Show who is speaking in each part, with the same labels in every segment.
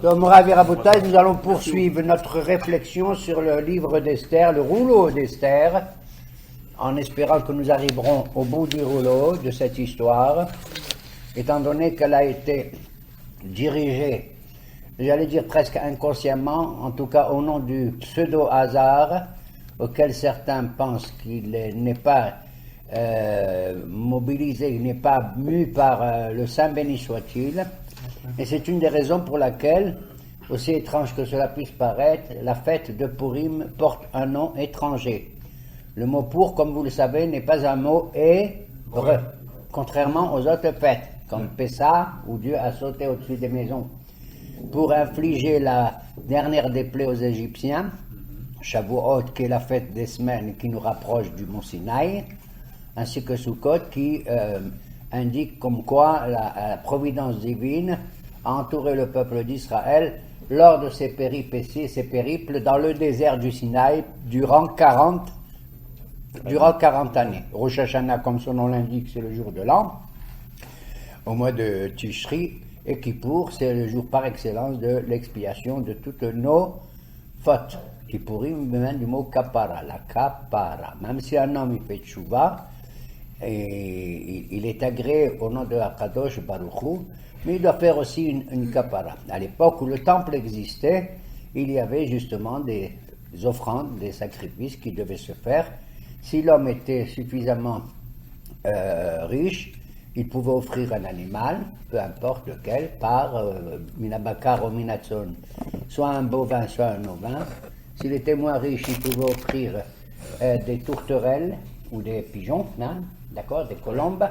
Speaker 1: Donc, Moravi Rabotai, nous allons poursuivre notre réflexion sur le livre d'Esther, le rouleau d'Esther, en espérant que nous arriverons au bout du rouleau de cette histoire, étant donné qu'elle a été dirigée, j'allais dire presque inconsciemment, en tout cas au nom du pseudo-hasard, auquel certains pensent qu'il n'est pas mobilisé, il n'est pas mu par le Saint béni soit-il. Et c'est une des raisons pour laquelle, aussi étrange que cela puisse paraître, la fête de Purim porte un nom étranger. Le mot pour, comme vous le savez, n'est pas un mot hébreu, contrairement aux autres fêtes, comme Pessah, où Dieu a sauté au-dessus des maisons pour infliger la dernière des plaies aux Égyptiens, Shavuot, qui est la fête des semaines qui nous rapproche du mont Sinaï, ainsi que Sukkot, qui indique comme quoi la providence divine a entouré le peuple d'Israël lors de ses péripéties, ses périples dans le désert du Sinaï durant 40 années. Rosh Hashanah, comme son nom l'indique, c'est le jour de l'an, au mois de Tishri, et Kippour, c'est le jour par excellence de l'expiation de toutes nos fautes. Kippourim vient du mot kapara, la kapara. Même si un homme il fait tchouva, et il est agréé au nom de Akadosh Baruch Hu, mais il doit faire aussi une kapara. À l'époque où le temple existait, il y avait justement des offrandes, des sacrifices qui devaient se faire. Si l'homme était suffisamment riche, il pouvait offrir un animal, peu importe lequel, par minabakar ou minatson, soit un bovin, soit un ovin. S'il était moins riche, il pouvait offrir des tourterelles ou des pigeons, hein, d'accord, des colombes,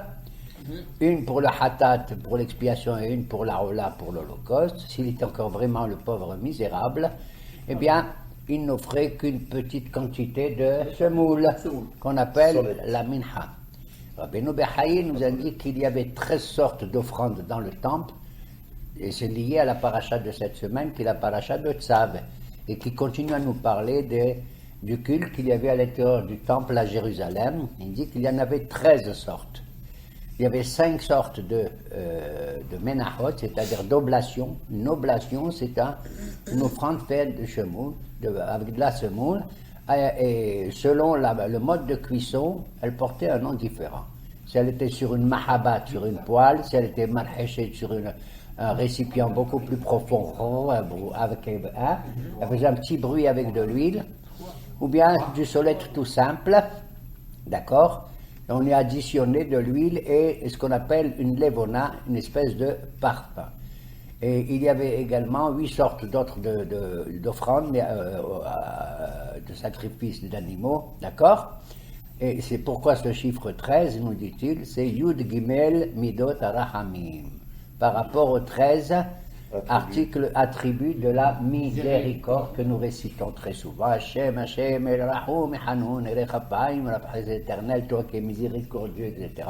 Speaker 1: une pour le hatat, pour l'expiation, et une pour la rola, pour l'holocauste. S'il était encore vraiment le pauvre misérable, eh bien, il n'offrait qu'une petite quantité de semoule, qu'on appelle la minha. Rabbeinu Bechaye nous indique qu'il y avait 13 sortes d'offrandes dans le temple, et c'est lié à la paracha de cette semaine, qui est la paracha de Tzav, et qui continue à nous parler du culte qu'il y avait à l'intérieur du temple à Jérusalem. Il dit qu'il y en avait 13 sortes. Il y avait 5 sortes de menachot, c'est-à-dire d'oblation. Une oblation, c'est une offrande faite de semoule, avec de la semoule, et selon le mode de cuisson, elle portait un nom différent. Si elle était sur une mahabat, sur une poêle, si elle était marhechet sur un récipient beaucoup plus profond, elle faisait un petit bruit avec de l'huile, ou bien du solètre tout simple, d'accord? On y additionnait de l'huile et ce qu'on appelle une levona, une espèce de parfum. Et il y avait également 8 sortes d'autres d'offrandes, de sacrifices d'animaux, d'accord? Et c'est pourquoi ce chiffre 13, nous dit-il, c'est Yud Gimel Midot Arahamim, par rapport aux 13 attributs de la miséricorde que nous récitons très souvent. Hachem, Hachem, El Rahum, Hanoun, El Echapaim, la présence éternelle, toi qui es miséricordieux, etc.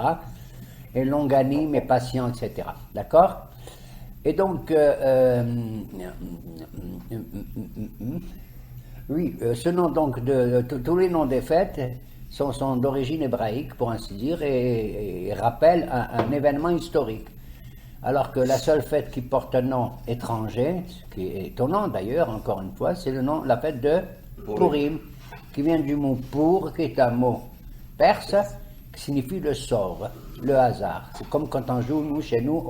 Speaker 1: Et longanime et patient, etc. D'accord? Et donc, oui, ce nom donc tous les noms des fêtes sont d'origine hébraïque, pour ainsi dire, et rappellent un événement historique. Alors que la seule fête qui porte un nom étranger, ce qui est étonnant d'ailleurs, encore une fois, c'est la fête de Purim, qui vient du mot pour, qui est un mot perse, qui signifie le sort, le hasard. C'est comme quand on joue, nous, chez nous,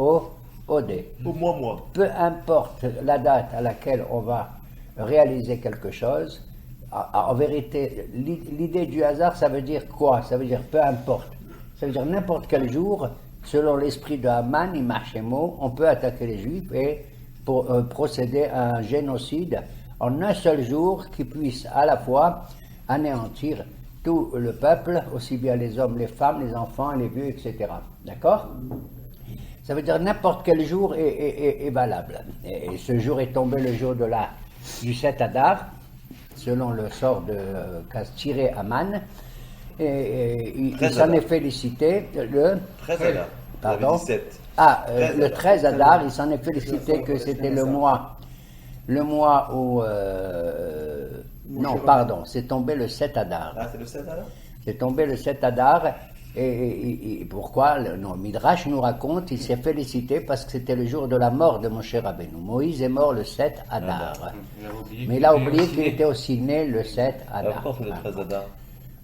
Speaker 1: au dé.
Speaker 2: Au moi.
Speaker 1: Peu importe la date à laquelle on va réaliser quelque chose, en vérité, l'idée du hasard, ça veut dire quoi? Ça veut dire peu importe. Ça veut dire n'importe quel jour, selon l'esprit de Haman, Imachemo, on peut attaquer les Juifs et procéder à un génocide en un seul jour qui puisse à la fois anéantir tout le peuple, aussi bien les hommes, les femmes, les enfants, les vieux, etc. D'accord? Ça veut dire n'importe quel jour est valable. Et ce jour est tombé le jour du 7 Adar, selon le sort qu'a tiré Haman. Et il s'en est félicité le
Speaker 2: 13 Adar.
Speaker 1: Pardon?
Speaker 2: 17.
Speaker 1: Le 13 Adar, il s'en est félicité que c'était le mois où non, pardon, c'est tombé le 7 Adar.
Speaker 2: Ah, c'est le 7 Adar?
Speaker 1: C'est tombé le 7 Adar Et pourquoi non, Midrash nous raconte, il s'est félicité parce que c'était le jour de la mort de Moshe Rabbeinu. Moïse est mort le 7 Adar. Mais il a oublié qu'il était aussi né le 7 Adar.
Speaker 2: Pourquoi on fait le 13 Adar?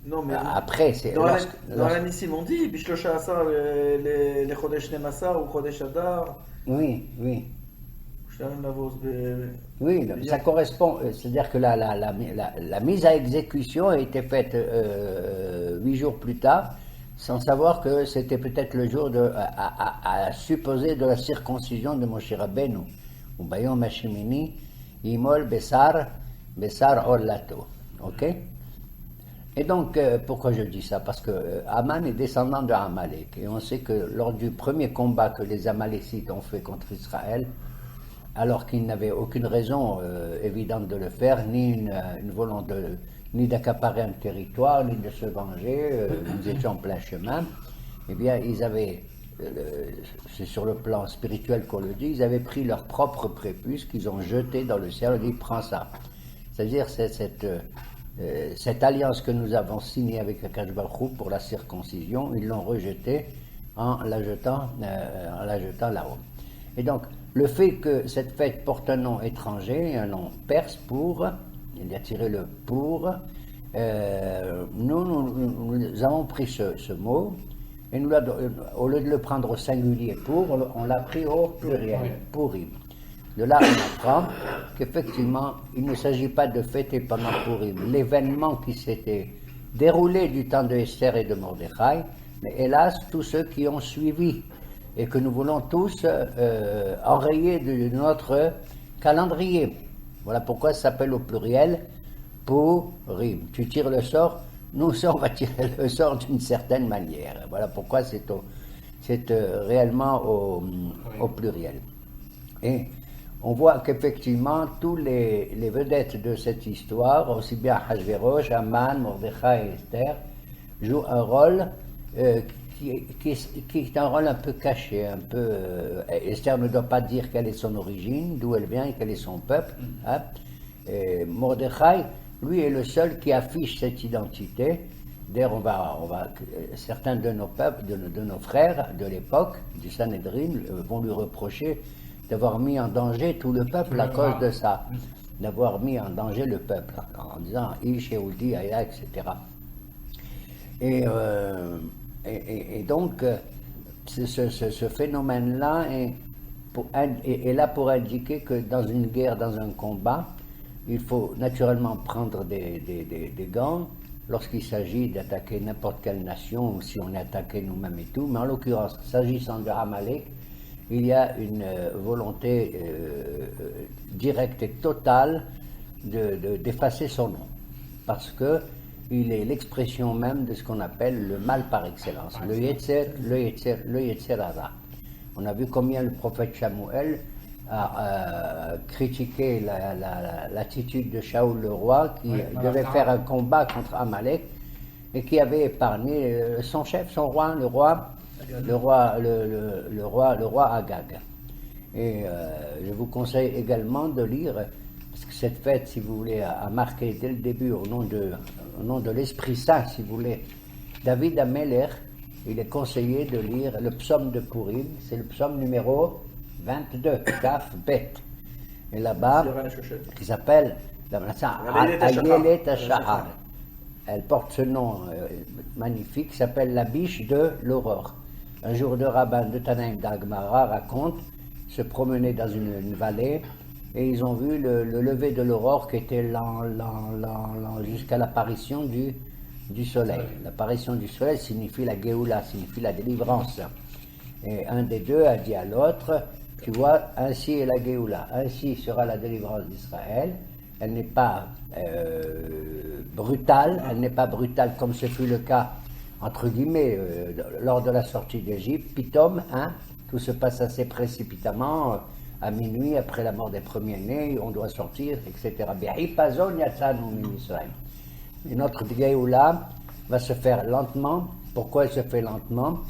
Speaker 3: Non, mais
Speaker 1: Après, c'est
Speaker 3: dans la Nissim, on dit Bishlocha Asar, les Chodesh Nemasar ou Chodesh Adar.
Speaker 1: Oui, oui.
Speaker 3: Je t'amène la vose.
Speaker 1: Oui, ça correspond, c'est-à-dire que la mise à exécution a été faite 8 jours plus tard, sans savoir que c'était peut-être le jour à supposer de la circoncision de Moshe Rabbeinu. Ou Bayom Hashemini, Imol Bessar Olato. Ok? Et donc, pourquoi je dis ça? Parce que Aman est descendant de Amalek. Et on sait que lors du premier combat que les Amalécites ont fait contre Israël, alors qu'ils n'avaient aucune raison évidente de le faire, ni une volonté ni d'accaparer un territoire, ni de se venger, nous étions en plein chemin, eh bien, ils avaient, c'est sur le plan spirituel qu'on le dit, ils avaient pris leur propre prépuce qu'ils ont jeté dans le ciel, et dit, prends ça. C'est-à-dire, cette alliance que nous avons signée avec Akash Baruch Hu pour la circoncision, ils l'ont rejetée en la jetant là-haut. Et donc, le fait que cette fête porte un nom étranger, un nom perse pour, il a tiré le pour, nous avons pris ce mot, et au lieu de le prendre au singulier pour, on l'a pris au pluriel, Purim. De là, on apprend qu'effectivement, il ne s'agit pas de fêter pendant Purim l'événement qui s'était déroulé du temps de Esther et de Mordechai, mais hélas, tous ceux qui ont suivi et que nous voulons tous enrayer de notre calendrier. Voilà pourquoi ça s'appelle au pluriel Purim. Tu tires le sort, nous aussi on va tirer le sort d'une certaine manière. Voilà pourquoi c'est réellement au pluriel. Et on voit qu'effectivement, tous les vedettes de cette histoire, aussi bien Hachvérosh, Aman, Mordechai et Esther, jouent un rôle qui est un rôle un peu caché, un peu. Esther ne doit pas dire quelle est son origine, d'où elle vient et quel est son peuple. Hein. Mordechai, lui, est le seul qui affiche cette identité. D'ailleurs, certains de nos peuples, de nos frères de l'époque, du Sanhedrin, vont lui reprocher d'avoir mis en danger tout le peuple à cause de ça, d'avoir mis en danger le peuple, en disant Ish, Yehudi, Aya, etc. Et donc, ce phénomène-là est là pour indiquer que dans une guerre, dans un combat, il faut naturellement prendre des gants lorsqu'il s'agit d'attaquer n'importe quelle nation, ou si on est attaqué nous-mêmes et tout, mais en l'occurrence, s'agissant de Amalek, il y a une volonté directe et totale d'effacer son nom, parce que il est l'expression même de ce qu'on appelle le mal par excellence, le Yetzer Hara. On a vu combien le prophète Shamuel a critiqué l'attitude de Shaoul le roi, qui devait faire un combat contre Amalek, et qui avait épargné son chef, son roi, le roi Agag. Et je vous conseille également de lire, parce que cette fête, si vous voulez, a marqué dès le début, au nom de l'Esprit Saint, si vous voulez, David Ameler, il est conseillé de lire le psaume de Purim, c'est le psaume numéro 22, Kaf Bet. Et là-bas, qui s'appelle Ayelet Hashahar. Elle porte ce nom magnifique, qui s'appelle la biche de l'aurore. Un jour, de rabbin de Tanaïm d'Agmara raconte se promener dans une vallée et ils ont vu le lever de l'aurore qui était lent, jusqu'à l'apparition du soleil. L'apparition du soleil signifie la Géoula, signifie la délivrance. Et un des deux a dit à l'autre, tu vois, ainsi est la Géoula, ainsi sera la délivrance d'Israël. Elle n'est pas brutale, comme ce fut le cas entre guillemets, lors de la sortie d'Égypte, Pitom, tout se passe assez précipitamment, à minuit, après la mort des premiers-nés, on doit sortir, etc. Et notre Géoula va se faire lentement. Pourquoi elle se fait lentement?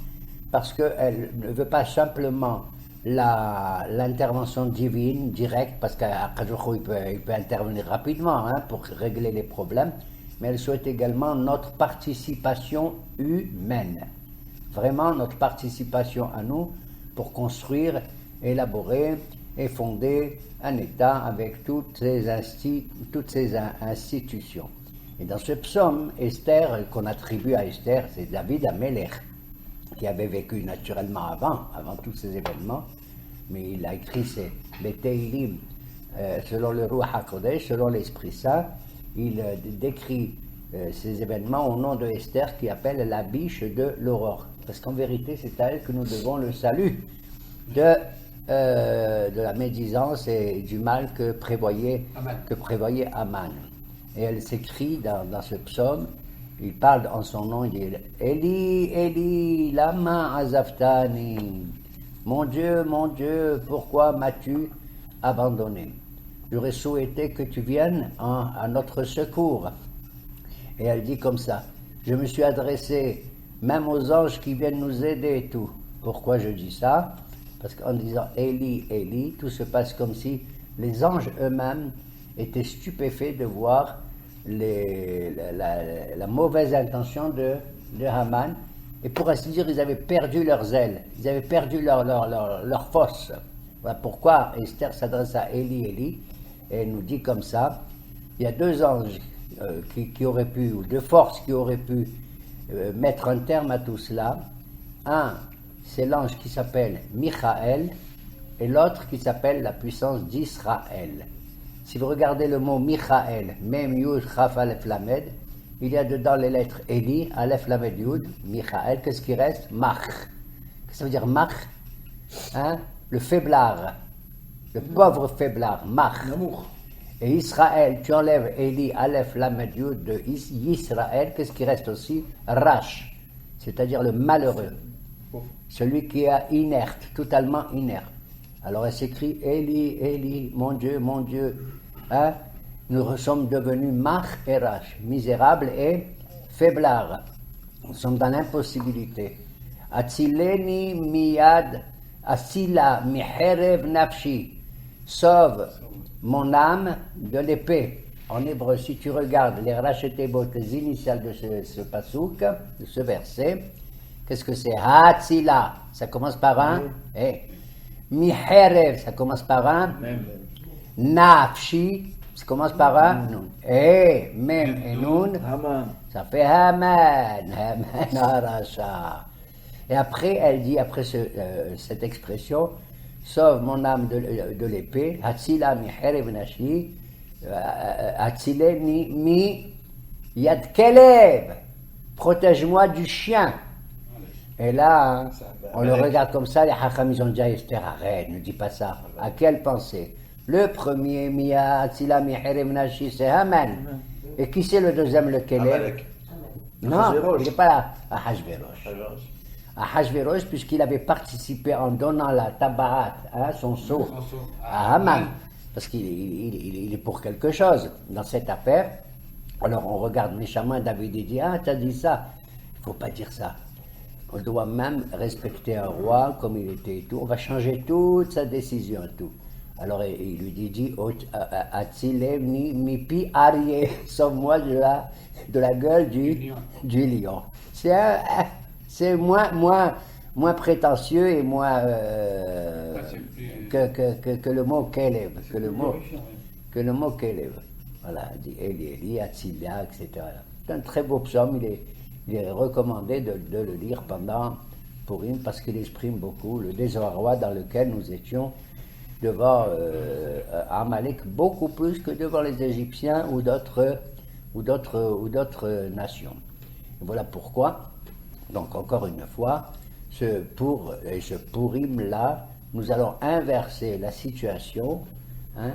Speaker 1: Parce qu'elle ne veut pas simplement l'intervention divine, directe, parce qu'il peut intervenir rapidement pour régler les problèmes, mais elle souhaite également notre participation humaine. vraiment notre participation à nous pour construire, élaborer et fonder un État avec toutes ces institutions. Et dans ce psaume, Esther, qu'on attribue à Esther, c'est David Amelech, qui avait vécu naturellement avant tous ces événements, mais il a écrit les Teilim selon le Ruach HaKodesh, selon l'Esprit Saint. Il décrit ces événements au nom de Esther, qui appelle la biche de l'aurore. Parce qu'en vérité, c'est à elle que nous devons le salut de la médisance et du mal que prévoyait Aman. Et elle s'écrie dans ce psaume, il parle en son nom, il dit « Eli, Eli, lama azavtani » mon Dieu, pourquoi m'as-tu abandonné? J'aurais souhaité que tu viennes à notre secours. Et elle dit comme ça, je me suis adressé même aux anges qui viennent nous aider et tout. Pourquoi je dis ça? Parce qu'en disant Eli, Eli, tout se passe comme si les anges eux-mêmes étaient stupéfaits de voir la mauvaise intention de Haman. Et pour ainsi dire, ils avaient perdu leurs ailes, ils avaient perdu leur force. Voilà pourquoi Esther s'adresse à Eli, Eli, et elle nous dit comme ça, il y a deux anges qui auraient pu, ou deux forces qui auraient pu mettre un terme à tout cela. Un, c'est l'ange qui s'appelle Michaël, et l'autre qui s'appelle la puissance d'Israël. Si vous regardez le mot Michaël, Mem Yud Chaf Aleph Lamed, il y a dedans les lettres Eli, Aleph Lamed Yud, Michaël, qu'est-ce qui reste? Mach. Qu'est-ce que ça veut dire Mach? Hein? Le faiblard, le pauvre faiblard, Mach.
Speaker 3: L'amour.
Speaker 1: Et Israël, tu enlèves Eli, Aleph Lamed Yud de Israël, qu'est-ce qui reste aussi? Rash, c'est-à-dire le malheureux, celui qui est inerte, totalement inerte. Alors elle s'écrit Eli, Eli, mon Dieu, hein? Nous sommes devenus Mach et Rash, misérables et faiblards. Nous sommes dans l'impossibilité. Atzileni miyad, asila miherev nafshi. Sauve mon âme de l'épée. En hébreu, si tu regardes les rachetébot, les initiales de ce pasouk, de ce verset, qu'est-ce que c'est? Hatzila, ça commence par un. Miherev, ça commence par un. Nafshi, ça commence par un nun. Mem et nun, ça fait Haman, Arasha. Et après, elle dit, après cette expression, sauve mon âme de l'épée, Hatzila mi herev nashi, Hatzileni mi yad kelev, protège-moi du chien. Et là, hein, on le regarde comme ça, les Hacham, ils ont dit à Esther, arrête, ne dis pas ça. À quelle pensée? Le premier, Mia, Atzila, Miherev, Nashi, c'est Haman. Et qui c'est le deuxième, le Kelev? Non, il n'est pas là. À Hashverosh. À Hashverosh, puisqu'il avait participé en donnant la tabarat, hein, son sceau, à Haman. Parce qu'il est pour quelque chose dans cette affaire. Alors on regarde méchamment David et dit, ah, t'as dit ça. Il ne faut pas dire ça. On doit même respecter un roi comme il était et tout. On va changer toute sa décision et tout. Alors il lui dit Atzile mi Arié, sauve-moi de la gueule du lion. C'est moins prétentieux et moins que le mot Kelev, que le mot Kelev. Voilà, dit Eli, Atzilia, etc. C'est un très beau psaume. Il est recommandé de le lire pendant Purim parce qu'il exprime beaucoup le désarroi dans lequel nous étions devant Amalek, beaucoup plus que devant les Égyptiens ou d'autres nations. Et voilà pourquoi, donc encore une fois, ce Purim-là, nous allons inverser la situation, hein,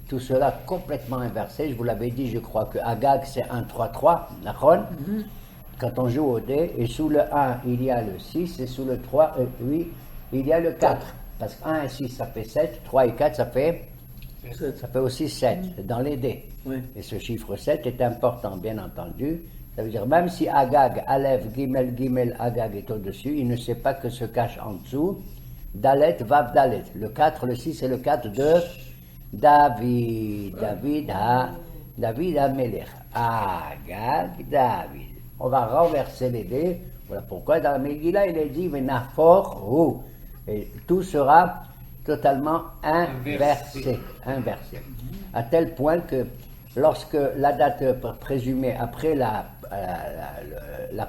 Speaker 1: tout cela complètement inversé. Je vous l'avais dit, je crois que Agag c'est 1-3-3, Nachon. Quand on joue au dé, et sous le 1 il y a le 6, et sous le 3 et 8 il y a le 4. Parce que 1 et 6 ça fait 7, 3 et 4 ça fait aussi 7 dans les dés. Oui. Et ce chiffre 7 est important, bien entendu. Ça veut dire même si Agag, Aleph, Gimel, Agag est au-dessus, il ne sait pas que se cache en dessous Dalet, Vav, Dalet. Le 4, le 6 et le 4 de David Amelech. Agag, David. On va renverser les dés Voilà pourquoi dans la Megillah, il est dit Venafor Hu. Et tout sera totalement inversé. À tel point que lorsque la date présumée après la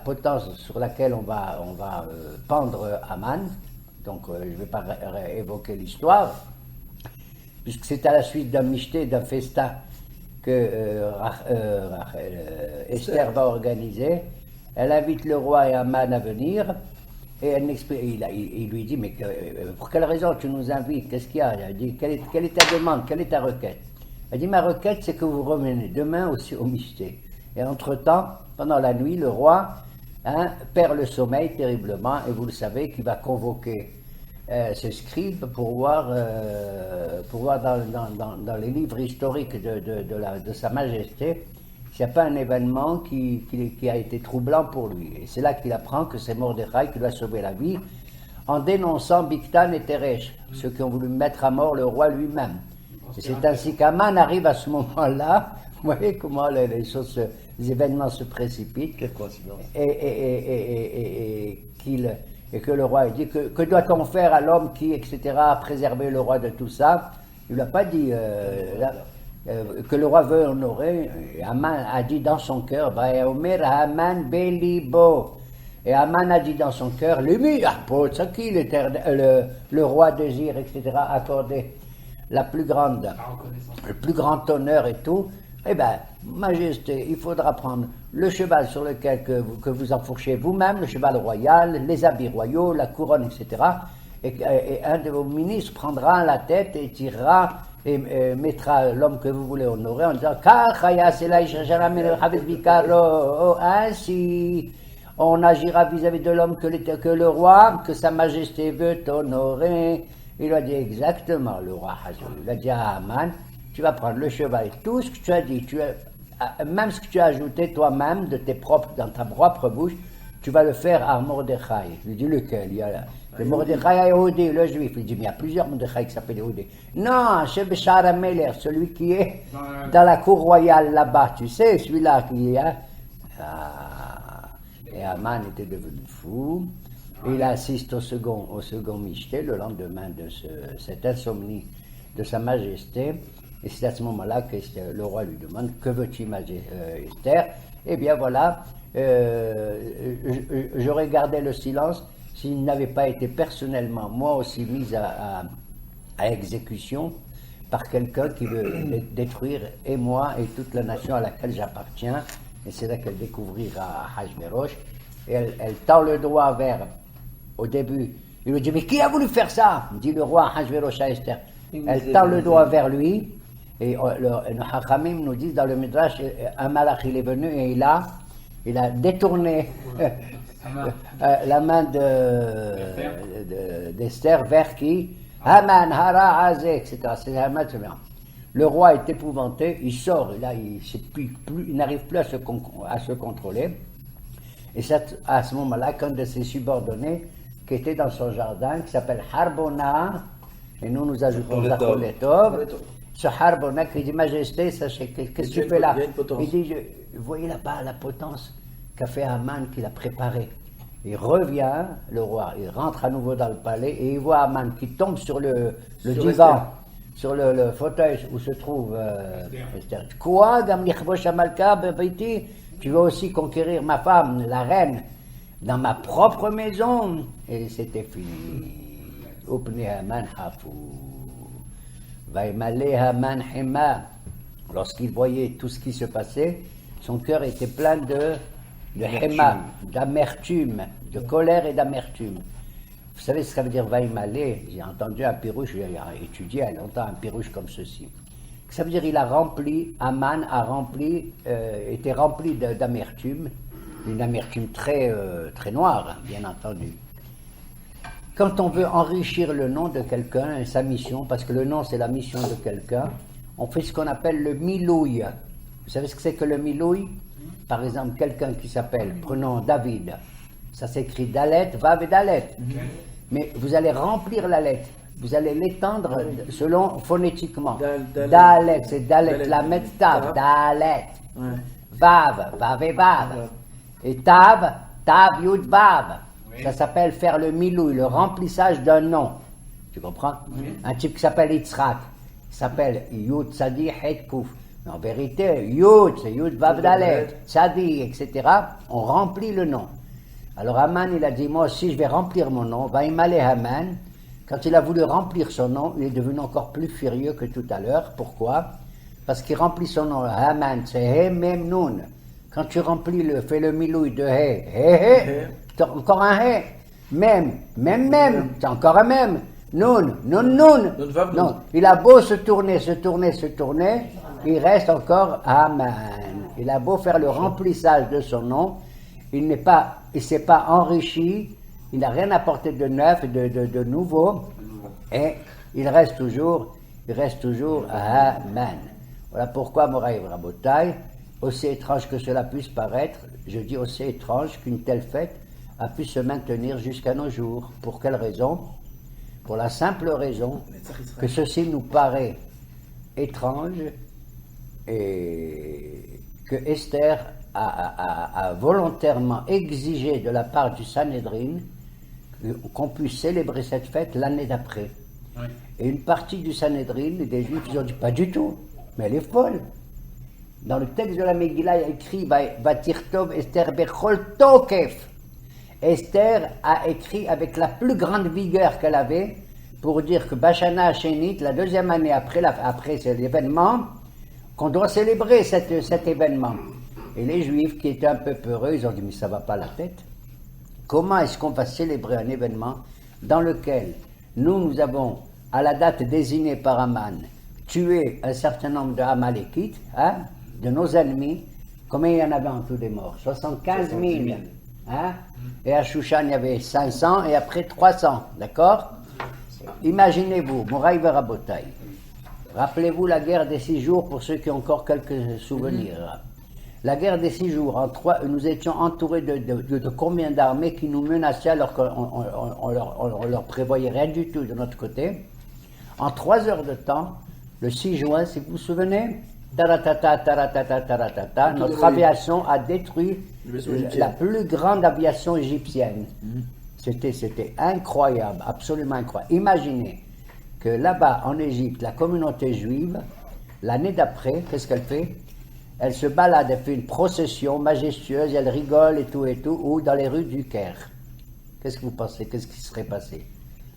Speaker 1: potence sur laquelle on va pendre Aman, donc je ne vais pas évoquer l'histoire, puisque c'est à la suite d'un mishté, d'un festin que Esther va organiser. Elle invite le roi et Aman à venir, et il lui dit, mais pour quelle raison tu nous invites? Qu'est-ce qu'il y a? Elle dit, quelle est ta demande? Quelle est ta requête? Elle dit, ma requête, c'est que vous revenez demain aussi au mishté. Et entre-temps, pendant la nuit, le roi perd le sommeil terriblement, et vous le savez qu'il va convoquer ses scribes pour voir dans les livres historiques de Sa Majesté s'il n'y a pas un événement qui a été troublant pour lui. Et c'est là qu'il apprend que c'est Mordechai qui doit sauver la vie en dénonçant Bigtan et Teresh, ceux qui ont voulu mettre à mort le roi lui-même. Et c'est ainsi qu'Aman arrive à ce moment-là. Vous voyez comment les événements se précipitent.
Speaker 3: Quelle coïncidence.
Speaker 1: Et que le roi dit que doit-on faire à l'homme qui, etc., a préservé le roi de tout ça. Il ne l'a pas dit que le roi veut honorer. Et Aman a dit dans son cœur, Omer Haman Belibo. Et Aman a dit dans son cœur, le roi désire, etc., accorder le plus grand honneur et tout. Eh bien, Majesté, il faudra prendre le cheval sur lequel que vous enfourchez vous-même, le cheval royal, les habits royaux, la couronne, etc. Et un de vos ministres prendra la tête et tirera et mettra l'homme que vous voulez honorer en disant ainsi on agira vis-à-vis de l'homme que le roi, que Sa Majesté veut honorer. Il a dit exactement, le roi Hazou. Il a dit à Haman, tu vas prendre le cheval, tout ce que tu as dit, même ce que tu as ajouté toi-même dans ta propre bouche, tu vas le faire à Mordechai. Il dit lequel? Il y a le Mordechai Yehudi, le juif. Il dit mais il y a plusieurs Mordechai qui s'appellent Yehudi. Non, Sheb Shar HaMelech, celui qui est dans la cour royale là-bas, tu sais, celui-là qui est. Et Haman était devenu fou. Il assiste au second mishté le lendemain de cette insomnie de Sa Majesté. Et c'est à ce moment-là que le roi lui demande « Que veux-tu, Esther ?» Eh bien voilà, j'aurais gardé le silence s'il n'avait pas été personnellement, moi aussi, mis à exécution par quelqu'un qui veut détruire et moi et toute la nation à laquelle j'appartiens. Et c'est là qu'elle découvrira Hachvérosh. Et elle tend le doigt au début, il lui dit « Mais qui a voulu faire ça ?» dit le roi Hachvérosh à Esther. Elle tend le doigt vers lui. Et nos Hachamim nous disent dans le Midrash, un malach il est venu et il a détourné la main d'Esther vers qui Haman, Hara, Azé, etc. C'est Haman. Le roi est épouvanté, il sort, et là il n'arrive plus à se contrôler. Et c'est à ce moment-là qu'un de ses subordonnés, qui était dans son jardin, qui s'appelle Harbona, et nous ajoutons Zacholetov, ce Harbona qui dit Majesté, sachez, qu'est-ce que tu fais là? Il dit, vous voyez là-bas la potence qu'a fait Haman, qu'il a préparé. Il revient, le roi, il rentre à nouveau dans le palais et il voit Haman qui tombe sur le divan, sur le fauteuil où se trouve Esther. Quoi, tu veux aussi conquérir ma femme, la reine, dans ma propre maison? Et c'était fini. Haman hafou. Haman hema. Lorsqu'il voyait tout ce qui se passait, son cœur était plein de hema, d'amertume, de colère et d'amertume. Vous savez ce que ça veut dire Vaimalé? J'ai entendu un pirouche, j'ai étudié il y a longtemps un pirouche comme ceci. Ça veut dire Haman était rempli d'amertume, une amertume très noire, bien entendu. Quand on veut enrichir le nom de quelqu'un et sa mission, parce que le nom c'est la mission de quelqu'un, on fait ce qu'on appelle le milouï. Vous savez ce que c'est que le milouï? Par exemple, quelqu'un qui s'appelle, prenons David, ça s'écrit Dalet, Vav et Dalet. Mais vous allez remplir la lettre, vous allez l'étendre selon phonétiquement. Dalet, c'est Dalet, la Tav, Dalet. Vav, Vav et Vav. Et Tav, Tav, Yud, Vav. Ça s'appelle faire le milouï, le remplissage d'un nom. Tu comprends? Un type qui s'appelle Yitzhak, il s'appelle Yud, Tzadi, Het, Kouf. Mais en vérité, Yud, c'est Yud, Vav, Dalet, Tzadi, etc. On remplit le nom. Alors Haman, il a dit, moi aussi, je vais remplir mon nom. Va imaler Haman. Quand il a voulu remplir son nom, il est devenu encore plus furieux que tout à l'heure. Pourquoi? Parce qu'il remplit son nom. Haman, c'est He, Mem, Nun. Quand tu remplis fais le milouï de He, He, t'as encore un He. Même, c'est encore un même. Nun. Non, il a beau se tourner, il reste encore Haman. Il a beau faire le remplissage de son nom, il ne s'est pas enrichi, il n'a rien apporté de neuf, de nouveau, et il reste toujours Haman. Voilà pourquoi, Moraï Rabotai, aussi étrange que cela puisse paraître, je dis aussi étrange qu'une telle fête a pu se maintenir jusqu'à nos jours. Pour quelle raison? Pour la simple raison que ceci nous paraît étrange et que Esther a volontairement exigé de la part du Sanhédrin qu'on puisse célébrer cette fête l'année d'après. Oui. Et une partie du Sanhédrin, des Juifs, ils ont dit pas du tout, mais elle est folle. Dans le texte de la Megillah, il y a écrit Vatirtov Esther Bechol Tokef. Esther a écrit avec la plus grande vigueur qu'elle avait pour dire que Bashana Hashenit, la deuxième année après cet événement, qu'on doit célébrer cet événement. Et les Juifs qui étaient un peu peureux, ils ont dit mais ça va pas la tête. Comment est-ce qu'on va célébrer un événement dans lequel nous avons, à la date désignée par Haman, tué un certain nombre de Amalékites, de nos ennemis? Combien il y en avait en tout des morts? 75 000. Et à Shushan, il y avait 500 et après 300, d'accord? Imaginez-vous, Moraï Verabotai, rappelez-vous la guerre des 6 jours pour ceux qui ont encore quelques souvenirs. La guerre des 6 jours, nous étions entourés de combien d'armées qui nous menaçaient alors qu'on leur prévoyait rien du tout de notre côté. En 3 heures de temps, le 6 juin, si vous vous souvenez, notre aviation a détruit la plus grande aviation égyptienne. C'était incroyable, absolument incroyable. Imaginez que là-bas, en Égypte, la communauté juive, l'année d'après, qu'est-ce qu'elle fait? Elle se balade, elle fait une procession majestueuse, elle rigole et tout, ou dans les rues du Caire. Qu'est-ce que vous pensez? Qu'est-ce qui serait passé?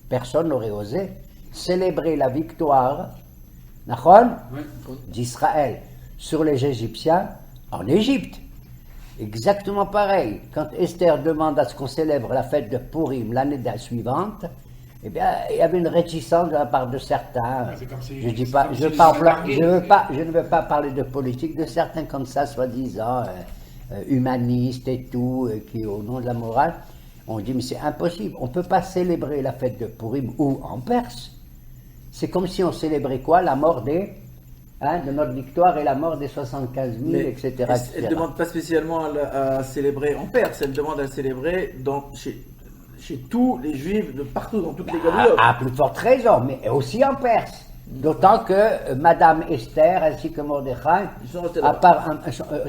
Speaker 1: Personne n'aurait osé célébrer la victoire d'Israël sur les Égyptiens en Égypte. Exactement pareil. Quand Esther demande à ce qu'on célèbre la fête de Purim l'année suivante, eh bien, il y avait une réticence de la part de certains. Je ne veux pas parler de politique, de certains comme ça, soi-disant humanistes et tout, qui au nom de la morale, on dit mais c'est impossible. On ne peut pas célébrer la fête de Purim ou en Perse. C'est comme si on célébrait quoi? La mort de notre victoire et la mort des 75 000, etc.
Speaker 3: Elle ne demande pas spécialement à célébrer en Perse, elle demande à célébrer chez tous les Juifs de partout, dans toutes les Galilotes.
Speaker 1: À plus forte raison, mais aussi en Perse. D'autant que Madame Esther ainsi que Mordechai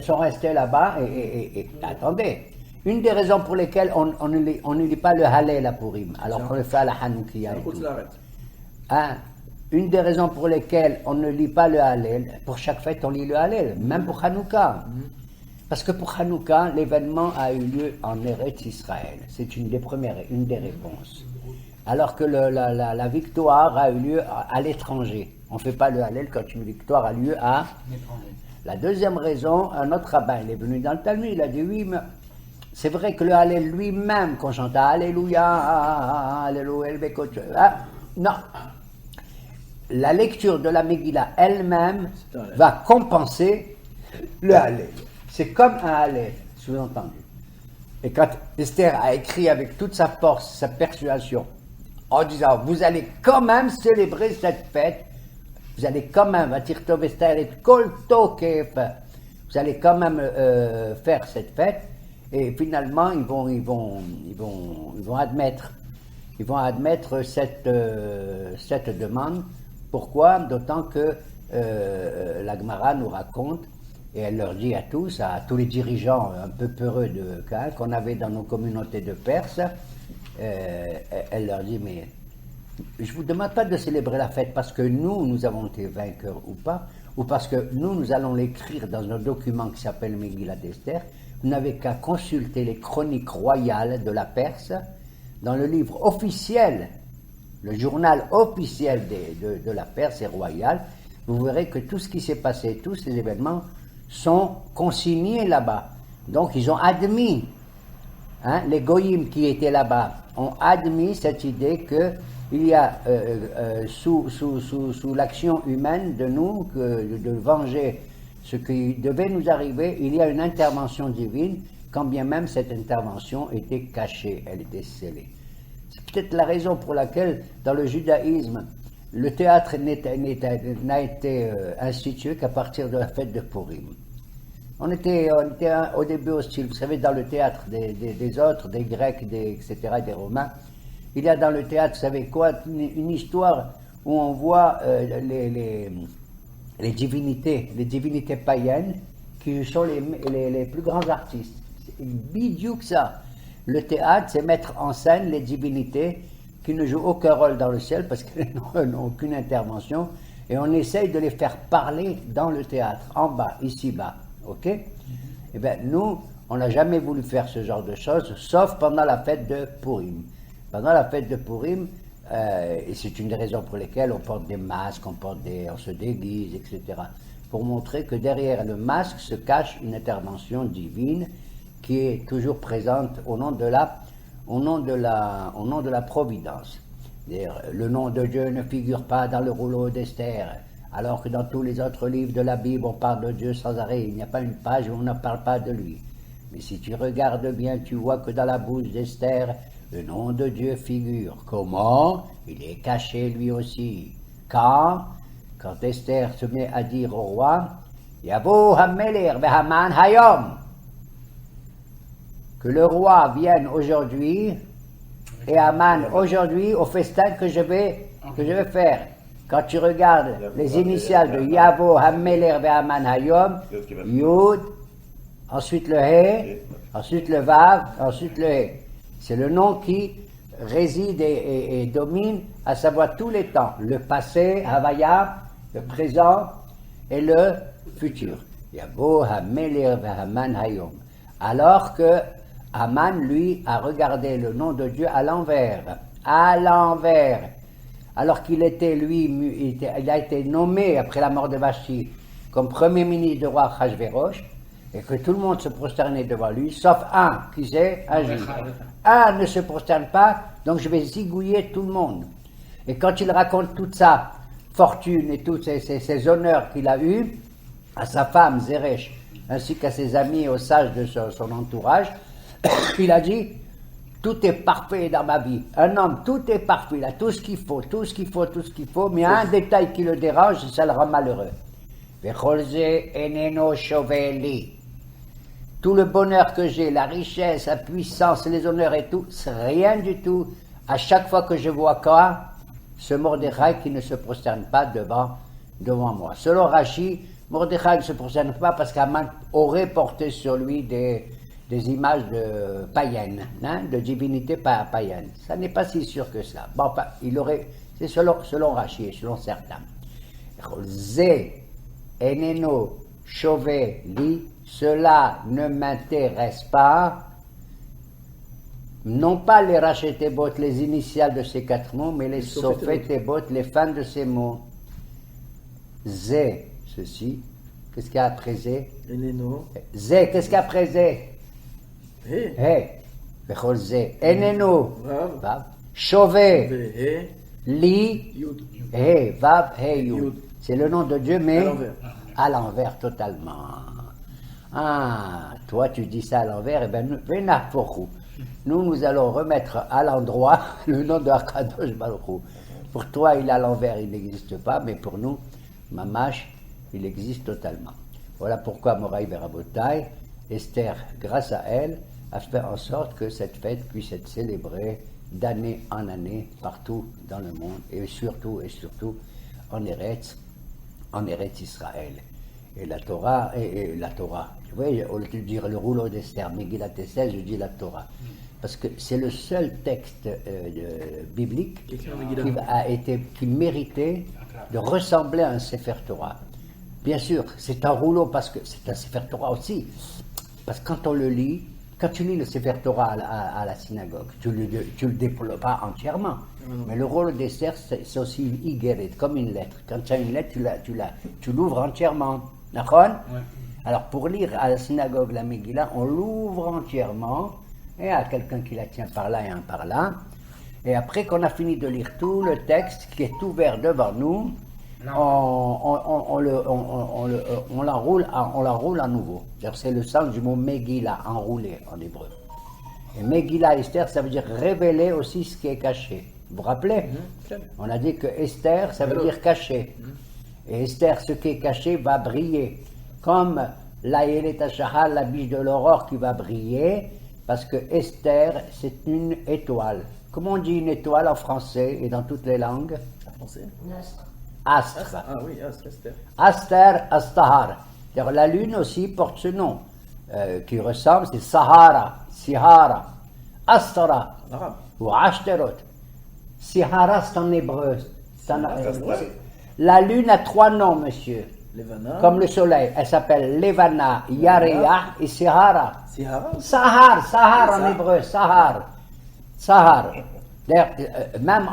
Speaker 1: sont restés là-bas. Et attendez, une des raisons pour lesquelles on ne lit pas le Hallel à Purim, alors qu'on le fait à la Hanoukia. Une des raisons pour lesquelles on ne lit pas le Hallel, pour chaque fête on lit le Hallel, même pour Hanouka. Parce que pour Hanouka, l'événement a eu lieu en Eretz Israël. C'est une des réponses. Alors que la victoire a eu lieu à l'étranger. On ne fait pas le Hallel quand une victoire a lieu à l'étranger. La deuxième raison, un autre rabbin, il est venu dans le Talmud, il a dit oui, mais c'est vrai que le Hallel lui-même, qu'on chante Alléluia, Alléluia, non. La lecture de la Megillah elle-même va compenser le Hallel. C'est comme un Hallel, sous-entendu. Et quand Esther a écrit avec toute sa force, sa persuasion, en disant, vous allez quand même célébrer cette fête, vous allez quand même, Vatirtov Esther et Kol Tokef, vous allez quand même faire cette fête, et finalement ils vont admettre cette demande. Pourquoi? D'autant que la Gemara nous raconte Et elle leur dit à tous les dirigeants un peu peureux qu'on avait dans nos communautés de Perses, elle leur dit, mais je ne vous demande pas de célébrer la fête parce que nous avons été vainqueurs ou pas, ou parce que nous allons l'écrire dans un document qui s'appelle Megillat Esther. Vous n'avez qu'à consulter les chroniques royales de la Perse dans le livre officiel, le journal officiel de la Perse et royale. Vous verrez que tout ce qui s'est passé, tous ces événements sont consignés là-bas. Donc ils ont admis, les goyim qui étaient là-bas ont admis cette idée qu'il y a sous l'action humaine de nous, de venger ce qui devait nous arriver, il y a une intervention divine, quand bien même cette intervention était cachée, elle était scellée. C'est peut-être la raison pour laquelle dans le judaïsme, le théâtre n'a été institué qu'à partir de la fête de Purim. On était au début hostile. Vous savez, dans le théâtre des autres, des Grecs, etc., des Romains, il y a dans le théâtre, vous savez quoi, une histoire où on voit les divinités païennes qui sont les plus grands artistes. C'est bidiouk ça. Le théâtre, c'est mettre en scène les divinités qui ne jouent aucun rôle dans le ciel parce qu'elles n'ont aucune intervention, et on essaye de les faire parler dans le théâtre, en bas, ici-bas. Ok? Eh bien, nous, on n'a jamais voulu faire ce genre de choses, sauf pendant la fête de Purim. Pendant la fête de Purim, et c'est une des raisons pour lesquelles on porte des masques, on se déguise, etc., pour montrer que derrière le masque se cache une intervention divine qui est toujours présente au nom de la providence. Le nom de Dieu ne figure pas dans le rouleau d'Esther, alors que dans tous les autres livres de la Bible, on parle de Dieu sans arrêt. Il n'y a pas une page où on ne parle pas de lui. Mais si tu regardes bien, tu vois que dans la bouche d'Esther, le nom de Dieu figure. Comment? Il est caché lui aussi. Quand Esther se met à dire au roi, Yavo Hameler Behaman Hayom, que le roi vienne aujourd'hui et Haman aujourd'hui au festin que je vais faire. Quand tu regardes les initiales de Yavo Hameler Behaman Hayom, Yud, ensuite le He, ensuite le Vav, ensuite le He. C'est le nom qui réside et domine, à savoir tous les temps, le passé, Havaya, le présent et le futur. Yavo Hameler Behaman Hayom. Alors que Haman, lui, a regardé le nom de Dieu à l'envers. À l'envers. Alors qu'il était, lui, il a été nommé après la mort de Vashti comme premier ministre du roi Achashverosh, et que tout le monde se prosternait devant lui, sauf un, qui c'est un juif. Un ne se prosterne pas, donc je vais zigouiller tout le monde. Et quand il raconte toute sa fortune et tous ses honneurs qu'il a eus, à sa femme Zeresh, ainsi qu'à ses amis et aux sages de son entourage, il a dit, tout est parfait dans ma vie. Un homme, tout est parfait, il a tout ce qu'il faut, mais il y a un détail qui le dérange et ça le rend malheureux. Tout le bonheur que j'ai, la richesse, la puissance, les honneurs et tout, c'est rien du tout. À chaque fois que je vois quoi, ce Mordechai qui ne se prosterne pas devant moi. Selon Rashi, Mordechai ne se prosterne pas parce qu'Aman aurait porté sur lui des images de païennes, de divinités païennes. Ça n'est pas si sûr que ça. Bon, enfin, c'est selon Rashi et selon certains. Zé, Eneno, Chauvet, Li, cela ne m'intéresse pas. Non pas les Rachetébot, les initiales de ces 4 mots, mais les Sophetébot, les fins de ces mots. Zé, ceci. Qu'est-ce qu'il y a après Zé?
Speaker 3: Eneno.
Speaker 1: Zé, qu'est-ce qu'il y a après Zé? Hé. Bechol Zé. Eneno. Vav. Chauvet. Li. Hé. Vav. Hé. Yud. C'est le nom de Dieu, mais à l'envers totalement. Ah, toi tu dis ça à l'envers, et bien nous allons remettre à l'endroit le nom de Akadosh Baruch Hu. Pour toi, il est à l'envers, il n'existe pas, mais pour nous, Mamash, il existe totalement. Voilà pourquoi Moraï Berabotai, Esther, grâce à elle, a fait en sorte que cette fête puisse être célébrée d'année en année partout dans le monde, et surtout en Eretz Israël. Et la Torah, et la Torah. Tu vois, au lieu de dire le rouleau d'Esther, Megillat Esther, je dis la Torah. Parce que c'est le seul texte biblique qui méritait de ressembler à un Sefer Torah. Bien sûr, c'est un rouleau parce que c'est un Sefer Torah aussi. Parce que quand on le lit, quand tu lis le Sefer Torah à la synagogue, tu le déploies pas entièrement. Mais le rouleau d'Esther, c'est aussi une Igeret, comme une lettre. Quand tu as une lettre, tu l'ouvres entièrement. D'accord ?
Speaker 2: Ouais.
Speaker 1: Alors pour lire à la synagogue la Megillah, on l'ouvre entièrement, et à quelqu'un qui la tient par là et un par là. Et après qu'on a fini de lire tout le texte qui est ouvert devant nous, on l'enroule à nouveau. C'est le sens du mot Megillah, enroulé en hébreu. Et Megillah Esther, ça veut dire révéler aussi ce qui est caché. Vous vous rappelez ? On a dit que Esther, ça veut dire caché. Et Esther, ce qui est caché, va briller. Comme la Yelet Shahal, la biche de l'aurore qui va briller, parce que Esther, c'est une étoile. Comment on dit une étoile en français et dans toutes les langues ?
Speaker 3: En français.
Speaker 1: Astre.
Speaker 3: Ah oui, Astre, Esther.
Speaker 1: Aster, Astahar. C'est-à-dire, la lune aussi porte ce nom, qui ressemble, c'est Sahara, Sihara, Astara,
Speaker 3: En arabe.
Speaker 1: ou Ashterot. Sihara, c'est en hébreu.
Speaker 3: c'est vrai.
Speaker 1: La lune a 3 noms, monsieur.
Speaker 3: Levana.
Speaker 1: Comme le soleil. Elle s'appelle Levana, Yareah et Sihara.
Speaker 3: Sihara.
Speaker 1: Sahar en hébreu, Sahar. D'ailleurs, même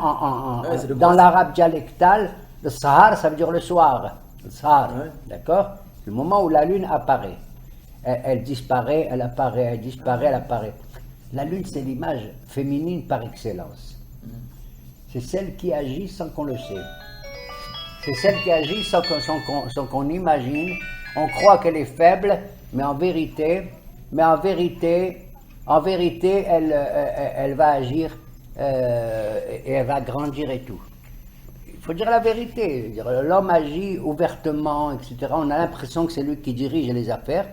Speaker 3: Ouais, c'est le
Speaker 1: dans
Speaker 3: gros-
Speaker 1: l'arabe dialectal, le Sahar, ça veut dire le soir. Le Sahar,
Speaker 3: Ouais.
Speaker 1: d'accord ? Le moment où la lune apparaît. Elle disparaît, elle apparaît, elle disparaît, elle apparaît. La lune, c'est l'image féminine par excellence. C'est celle qui agit sans qu'on le sait. C'est celle qui agit sans qu'on imagine. On croit qu'elle est faible, mais en vérité, elle va agir et elle va grandir et tout. Il faut dire la vérité. L'homme agit ouvertement, etc. On a l'impression que c'est lui qui dirige les affaires,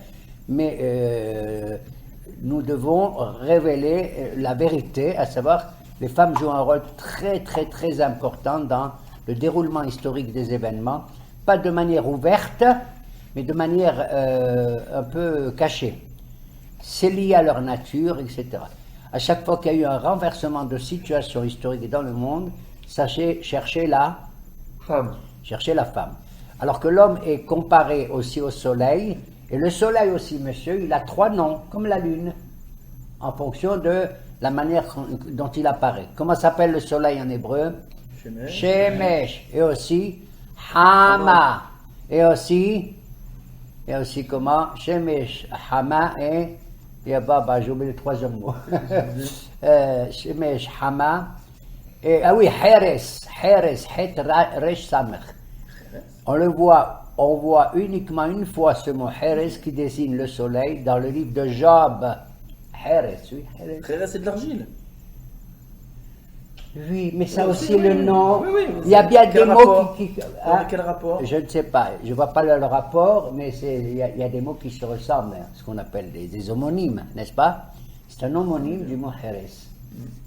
Speaker 1: mais nous devons révéler la vérité, à savoir les femmes jouent un rôle très très très important dans le déroulement historique des événements, pas de manière ouverte, mais de manière un peu cachée. C'est lié à leur nature, etc. À chaque fois qu'il y a eu un renversement de situation historique dans le monde, sachez chercher la femme. Alors que l'homme est comparé aussi au soleil, et le soleil aussi, monsieur, il a 3 noms, comme la lune, en fonction de la manière dont il apparaît. Comment s'appelle le soleil en hébreu ?
Speaker 3: Shemesh.
Speaker 1: Shemesh, et aussi Hama, et aussi comment ? Shemesh, Hama et j'ai oublié le 3e mot. Shemesh, Hama, et oui, Heres, Het Resh Samech. On voit uniquement une fois ce mot Heres qui désigne le soleil dans le livre de Job. Heres, oui, Heres.
Speaker 3: Frère, c'est de l'argile.
Speaker 1: Oui, mais ça
Speaker 3: Oui,
Speaker 1: aussi
Speaker 3: oui,
Speaker 1: le
Speaker 3: oui.
Speaker 1: nom.
Speaker 3: Oui, oui, mais
Speaker 1: Il y a
Speaker 3: c'est-
Speaker 1: bien
Speaker 3: quel
Speaker 1: des mots
Speaker 3: rapport
Speaker 1: qui.
Speaker 3: Quel rapport
Speaker 1: Je ne sais pas, je ne vois pas le rapport, mais il y a des mots qui se ressemblent, hein, ce qu'on appelle des homonymes, n'est-ce pas ? C'est un homonyme du mot Heres,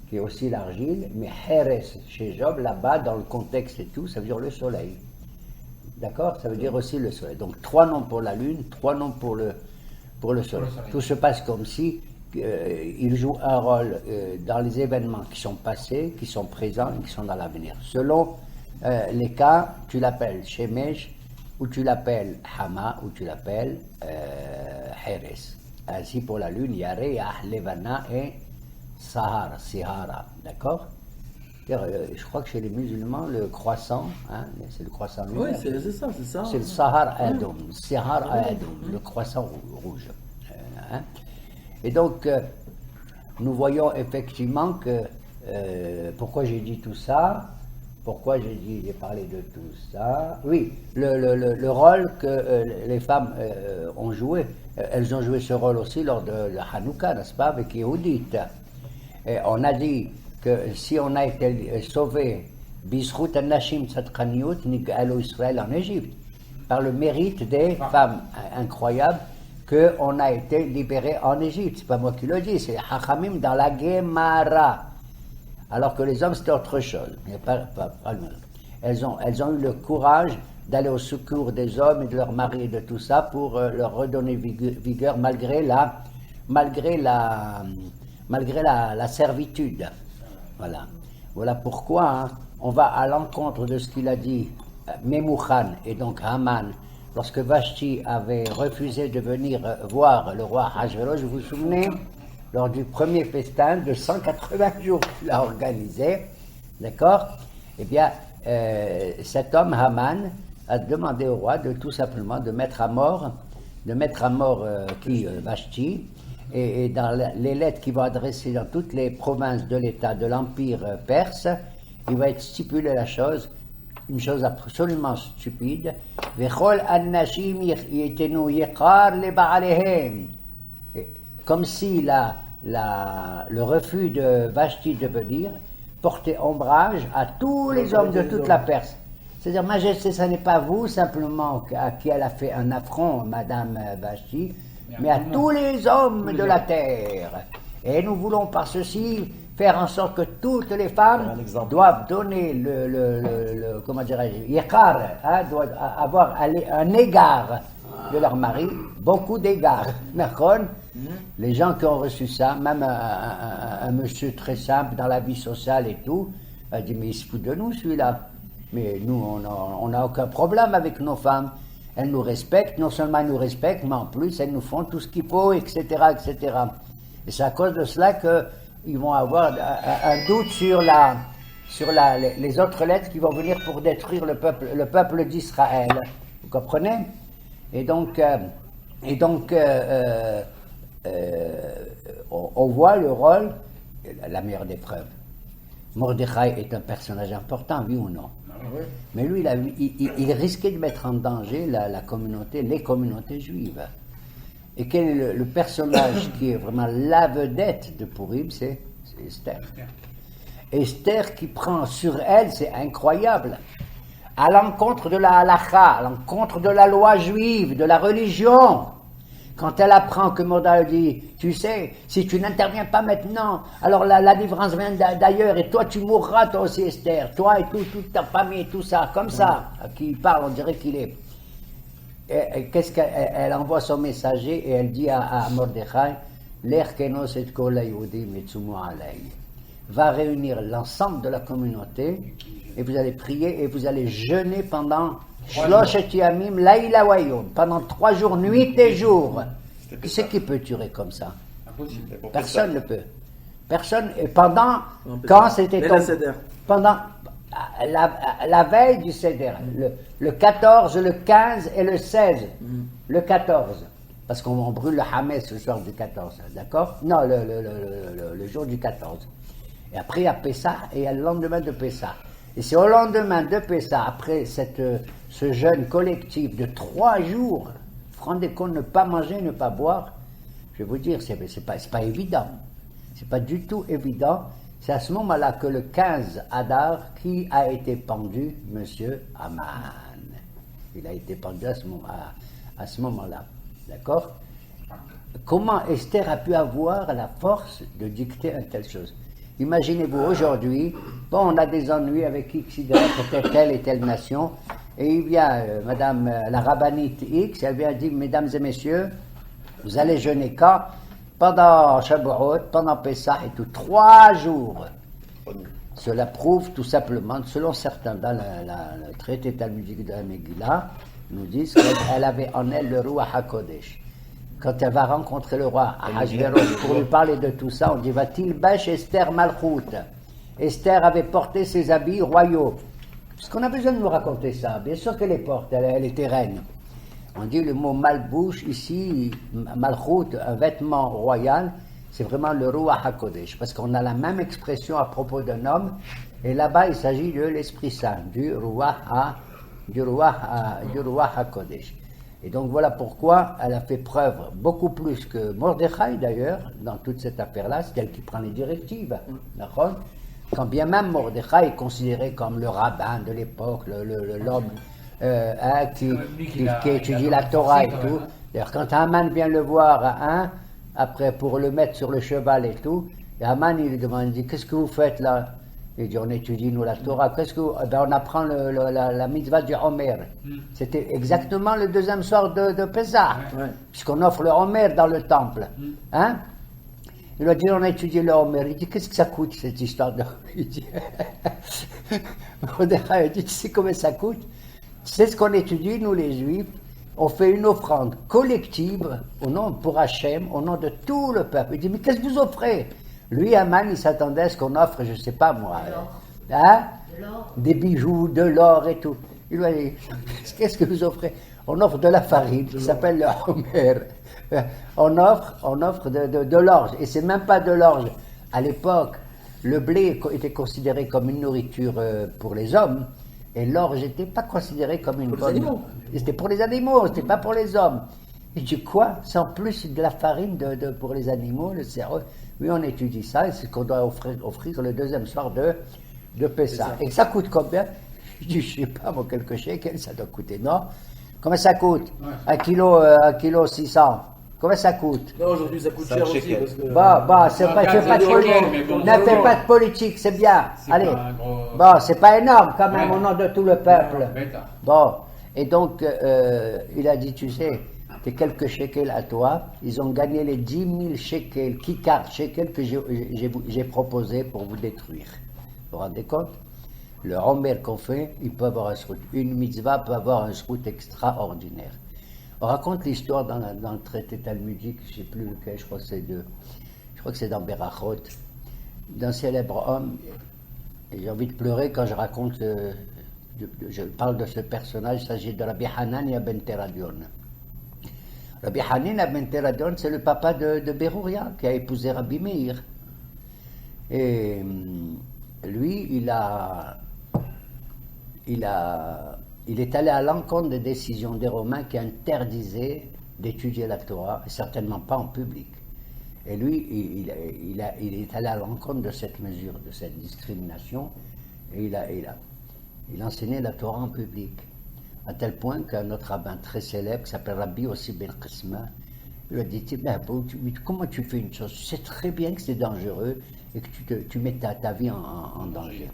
Speaker 1: qui est aussi l'argile, mais Heres, chez Job, là-bas, dans le contexte et tout, ça veut dire le soleil. D'accord ? Ça veut dire aussi le soleil. Donc 3 noms pour la lune, 3 noms pour le soleil. Tout se passe comme si il joue un rôle dans les événements qui sont passés, qui sont présents et qui sont dans l'avenir. Selon les cas, tu l'appelles Shemesh, ou tu l'appelles Hama, ou tu l'appelles Heres. Ainsi pour la lune, Yareah, Levana et Sihara. D'accord ? Je crois que chez les musulmans, le croissant, hein, c'est le croissant
Speaker 3: Oui,
Speaker 1: lunaire.
Speaker 3: c'est ça.
Speaker 1: C'est le Sahar Adom, le croissant rouge. Hein. Et donc, nous voyons effectivement que, pourquoi j'ai dit tout ça, j'ai parlé de tout ça. Oui, le rôle que les femmes ont joué, elles ont joué ce rôle aussi lors de Hanouka, n'est-ce pas, avec Yehudit. Et on a dit que si on a été sauvé, Bisrout Anashim Tzadkaniut Nigalo Israël en Égypte, par le mérite des femmes incroyables, qu'on a été libérés en Égypte. C'est pas moi qui le dis, c'est Hachamim dans la Gemara. Alors que les hommes, c'était autre chose. Elles ont eu le courage d'aller au secours des hommes et de leurs maris et de tout ça pour leur redonner vigueur malgré la servitude. Voilà. Voilà pourquoi hein, on va à l'encontre de ce qu'il a dit Memouchan et donc Haman. Lorsque Vashti avait refusé de venir voir le roi Ahasuerus, vous vous souvenez, lors du premier festin de 180 jours qu'il a organisé, d'accord? Eh bien, cet homme, Haman, a demandé au roi de tout simplement de mettre à mort Vashti, et dans les lettres qu'il va adresser dans toutes les provinces de l'État de l'Empire perse, il va être stipulé la chose, une chose absolument stupide, comme si le refus de Vashti de venir portait ombrage à tous les hommes de toute la Perse. C'est-à-dire, Majesté, ce n'est pas vous simplement à qui elle a fait un affront, Madame Vashti, mais à tous les hommes de la terre. Et nous voulons par ceci faire en sorte que toutes les femmes doivent donner comment dirais-je, yekar, hein, doivent avoir un égard de leur mari, beaucoup d'égards. D'accord? Les gens qui ont reçu ça, même un monsieur très simple dans la vie sociale et tout, a dit, mais il se fout de nous celui-là. Mais nous, on n'a aucun problème avec nos femmes. Elles nous respectent, non seulement elles nous respectent, mais en plus elles nous font tout ce qu'il faut, etc., etc. Et c'est à cause de cela qu'ils vont avoir un doute sur les autres lettres qui vont venir pour détruire le peuple d'Israël. Vous comprenez? Et donc, on voit le rôle, la meilleure des preuves. Mordechai est un personnage important, oui ou non? Oui. Mais lui, il risquait de mettre en danger les communautés juives. Et quel est le personnage qui est vraiment la vedette de Purim? C'est Esther. Esther qui prend sur elle, c'est incroyable, à l'encontre de la halakha, à l'encontre de la loi juive, de la religion. Quand elle apprend que Mordechai dit, tu sais, si tu n'interviens pas maintenant, alors la délivrance vient d'ailleurs, et toi tu mourras, toi aussi Esther, toi et toute ta famille, tout ça, comme ça, à qui il parle, on dirait qu'il est. Et qu'est-ce qu'elle envoie son messager, et elle dit à Mordechai, l'Erkenos et kol haYehudim yetzumu alay. Va réunir l'ensemble de la communauté, et vous allez prier, et vous allez jeûner pendant pendant 3 jours, nuit et jour. Qui c'est qui peut tuer comme ça? Impossible. Personne ne peut. Personne. Et pendant, quand c'était pendant la veille du Seder, le 14, le 15 et le 16. Le 14. Parce qu'on brûle le Hamès le soir du 14, d'accord? Non, le jour du 14. Et après, il y a Pessah et il y a le lendemain de Pessah. Et c'est au lendemain de Pessah, après ce jeûne collectif de 3 jours, vous vous rendez compte, ne pas manger, ne pas boire, je vais vous dire, c'est pas évident. C'est pas du tout évident. C'est à ce moment-là que le 15 Adar, qui a été pendu? Monsieur Haman. Il a été pendu à ce moment-là. D'accord? Comment Esther a pu avoir la force de dicter une telle chose? Imaginez-vous aujourd'hui, bon, on a des ennuis avec X, Y, telle et telle nation, et il vient, madame la rabbinite X, elle vient dire, mesdames et messieurs, vous allez jeûner quand? Pendant Shavuot, pendant Pessah et tout, 3 jours. Cela prouve tout simplement, selon certains, dans le traité talmudique de la Megillah, nous disent qu'elle avait en elle le Ruach HaKodesh. Quand elle va rencontrer le roi Ahasuerus pour lui parler de tout ça, on dit, va-t-il bâche Esther Malchut? Esther avait porté ses habits royaux. Est-ce qu'on a besoin de nous raconter ça? Bien sûr qu'elle les porte, elle était reine. On dit le mot malbouche ici, Malchut, un vêtement royal, c'est vraiment le Ruach HaKodesh, parce qu'on a la même expression à propos d'un homme, et là-bas il s'agit de l'Esprit Saint, du Ruach HaKodesh. Et donc voilà pourquoi elle a fait preuve beaucoup plus que Mordechai d'ailleurs, dans toute cette affaire-là, c'est elle qui prend les directives. D'accord? Quand bien même Mordechai est considéré comme le rabbin de l'époque, l'homme qui étudie la Torah et tout. D'ailleurs, quand Haman vient le voir, après pour le mettre sur le cheval et tout, et Haman il lui demande, il dit, qu'est-ce que vous faites là? Il dit, on étudie, nous, la Torah. Qu'est-ce que... Ben, on apprend la mitzvah du Homer. C'était exactement le deuxième soir de Pessah, puisqu'on offre le Homer dans le temple. Hein? Il a dit, on a étudié le Homer. Il dit, qu'est-ce que ça coûte, cette histoire de... Il dit, il dit, tu sais combien ça coûte? Tu sais ce qu'on étudie, nous, les Juifs? On fait une offrande collective au nom, pour Hachem, au nom de tout le peuple. Il dit, mais qu'est-ce que vous offrez? Lui, Aman, il s'attendait à ce qu'on offre, je ne sais pas moi, hein? Des bijoux, de l'or et tout. Il lui a dit, qu'est-ce que vous offrez? On offre de la farine, qui s'appelle le Homer. On offre de l'orge, et c'est même pas de l'orge. À l'époque, le blé était considéré comme une nourriture pour les hommes, et l'orge n'était pas considéré comme une bonne... C'était pour les animaux, c'était pas pour les hommes. Il dit quoi? C'est en plus de la farine pour les animaux, le cerveau. Oui, on étudie ça, et c'est ce qu'on doit offrir le deuxième soir de Pessah. Et ça coûte combien? Je dis, je sais pas, moi, quelques shekels, ça doit coûter, non? Combien ça coûte? Un kilo 600. Combien ça coûte?
Speaker 3: Non, aujourd'hui, ça coûte cher aussi. Parce que...
Speaker 1: c'est pas de politique. Ne fais pas de politique, c'est bien. Allez. Bon, c'est pas énorme, quand même, au nom de tout le peuple. Bon. Et donc, il a dit, tu sais, tes quelques shekels à toi, ils ont gagné les 10 000 shekels, kikar shekels que j'ai proposé pour vous détruire. Vous vous rendez compte? Le Homer qu'on fait, il peut avoir un srout. Une mitzvah peut avoir un srout extraordinaire. On raconte l'histoire dans le traité talmudique, je ne sais plus lequel, je crois que c'est dans Berachot, d'un célèbre homme. Et j'ai envie de pleurer quand je raconte, je parle de ce personnage, il s'agit de Rabbi Hanania ben Teradion. Rabbi Hanania ben Teradion, c'est le papa de Berouria, qui a épousé Rabbi Meir. Et lui, il est allé à l'encontre des décisions des Romains qui interdisaient d'étudier la Torah, et certainement pas en public. Et lui, il est allé à l'encontre de cette mesure, de cette discrimination, et il enseignait la Torah en public. À tel point qu'un autre rabbin très célèbre, qui s'appelle Rabbi Yossi ben Qisma, lui a dit, comment tu fais une chose? Tu sais très bien que c'est dangereux et que tu mets ta vie en danger.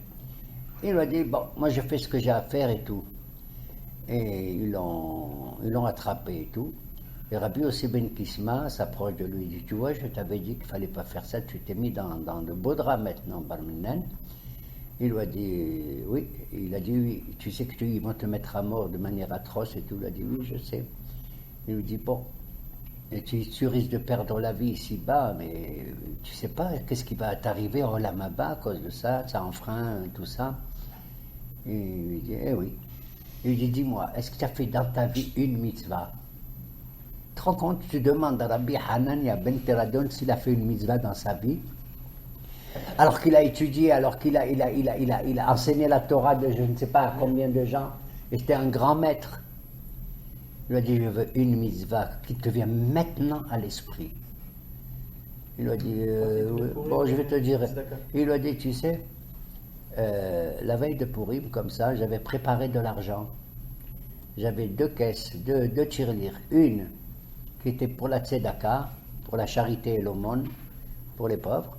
Speaker 1: Il lui a dit, bon, moi je fais ce que j'ai à faire et tout. Et ils l'ont attrapé et tout. Et Rabbi Yossi ben Kisma s'approche de lui et dit, tu vois, je t'avais dit qu'il ne fallait pas faire ça, tu t'es mis dans le beau drap maintenant, Barminen. Il lui a dit, oui. Il a dit, oui, tu sais qu'ils vont te mettre à mort de manière atroce et tout. Il a dit, oui, je sais. Il lui dit, bon, et tu risques de perdre la vie ici-bas, mais tu sais pas qu'est-ce qui va t'arriver en Lamaba à cause de ça, ça enfreint, tout ça. Et il lui dit, eh oui. Il lui dit, dis-moi, est-ce que tu as fait dans ta vie une mitzvah? Tu te rends compte, tu demandes à Rabbi Hanania ben Teradion s'il a fait une mitzvah dans sa vie, alors qu'il a étudié, alors qu'il a enseigné la Torah de je ne sais pas à combien de gens, et c'était un grand maître. Il lui a dit, je veux une mitzvah qui te vient maintenant à l'esprit. Il lui a dit, bon, je vais te dire. Il lui a dit, tu sais, la veille de Purim, comme ça, j'avais préparé de l'argent. J'avais 2 caisses, deux tirelires. Une qui était pour la tzedaka, pour la charité et l'aumône, pour les pauvres.